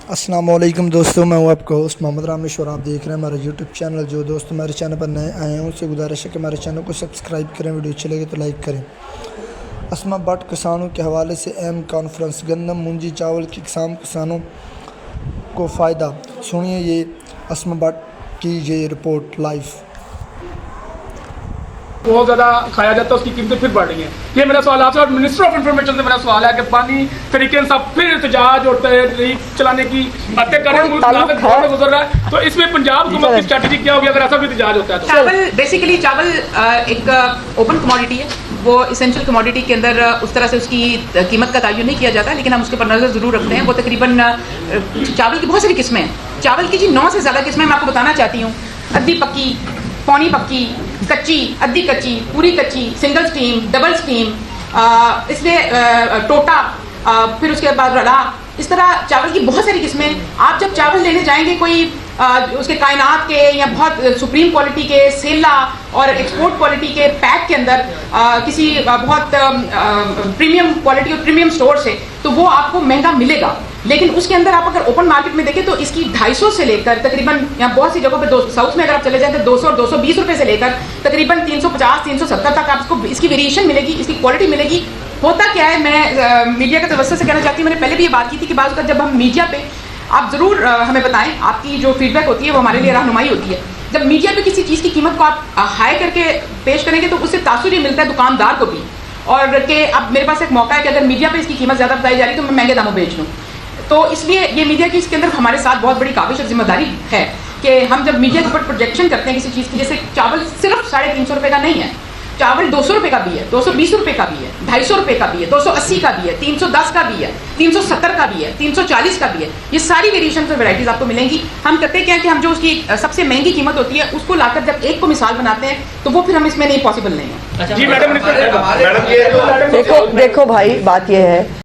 अस्सलाम वालेकुम दोस्तों, मैं हूं आपका होस्ट मोहम्मद रामेश और आप देख रहे हैं हमारा यूट्यूब चैनल। जो दोस्त हमारे चैनल पर नए आए हैं उनसे गुजारिश है कि हमारे चैनल को सब्सक्राइब करें, वीडियो अच्छी लगे तो लाइक करें। अस्मा भट्ट किसानों के हवाले से अहम कॉन्फ्रेंस, गंदम मुंजी चावल की किसानों को फ़ायदा। सुनिए ये अस्मा भट्ट की ये रिपोर्ट लाइव। बहुत ज़्यादा खाया जाता है, उसकी कीमतें फिर बढ़ रही हैं। ये मेरा सवाल आपसे और मिनिस्टर ऑफ इंफॉर्मेशन से मेरा सवाल है कि पानी तरीके से फिर एहतजाज और तहरीक चलाने की बातें कर रहे हैं, मुल्क दौर में गुजर रहा है, तो इसमें पंजाब हुकूमत की स्ट्रैटेजी क्या होगी अगर ऐसा भी एहतजाज होता है तो? चावल बेसिकली एक ओपन कमोडिटी है, वो इसेंशियल कमोडिटी के अंदर उस तरह से उसकी कीमत का तयन नहीं किया जाता, लेकिन हम उसके ऊपर नज़र ज़रूर रखते हैं। वो तकरीबन चावल की बहुत सारी किस्में हैं। चावल की जी 9 से ज़्यादा किस्में मैं आपको बताना चाहती हूँ। अद्धी पक्की, पौनी पक्की, कच्ची, अद्धी कच्ची, पूरी कच्ची, सिंगल स्टीम, डबल स्टीम, इसलिए टोटा, फिर उसके बाद रड़ा। इस तरह चावल की बहुत सारी किस्में। आप जब चावल लेने जाएंगे कोई उसके कायनात के या बहुत सुप्रीम क्वालिटी के सेला और एक्सपोर्ट क्वालिटी के पैक के अंदर किसी बहुत प्रीमियम क्वालिटी और प्रीमियम स्टोर से, तो वो आपको महंगा मिलेगा। लेकिन उसके अंदर आप अगर ओपन मार्केट में देखें तो इसकी 250 से लेकर तकरीबन, यहाँ बहुत सी जगहों पे साउथ में अगर आप चले जाएं तो 200 और 220 रुपए से लेकर तकरीबन 350 370 तक आपको इसकी वेरिएशन मिलेगी, इसकी क्वालिटी मिलेगी। होता क्या है, मैं मीडिया के तवज्जो से कहना चाहती हूँ, मैंने पहले भी ये बात की थी कि बात का जब हम मीडिया पे आप ज़रूर हमें बताएं, आपकी जो फीडबैक होती है वो हमारे लिए रहनुमाई होती है। जब मीडिया पे किसी चीज़ की कीमत को आप हाई करके पेश करेंगे तो उससे तासुर ये मिलता है दुकानदार को भी, और कि अब मेरे पास एक मौका है कि अगर मीडिया पे इसकी कीमत ज़्यादा बताई जा रही है तो मैं महंगे दामों बेच दूँ। तो इसलिए ये मीडिया की इसके अंदर हमारे साथ बहुत बड़ी काबिश और जिम्मेदारी है कि हम जब मीडिया के ऊपर प्रोजेक्शन करते हैं किसी चीज़ की, जैसे चावल सिर्फ 350 रुपये का नहीं है, चावल 200 रुपये का भी है, 220 रुपये का भी है, 250 रुपये का भी है, 280 का भी है, 310 का भी है, 370 का भी है, 340 का भी है। ये सारी वेरिएशन और वैराइटीज आपको मिलेंगी। हम करते क्या है कि हम जो उसकी सबसे महंगी कीमत होती है उसको लाकर जब एक को मिसाल बनाते हैं तो वो फिर हम इसमें नहीं पॉसिबल नहीं है। जी मैडम, देखो भाई, बात यह है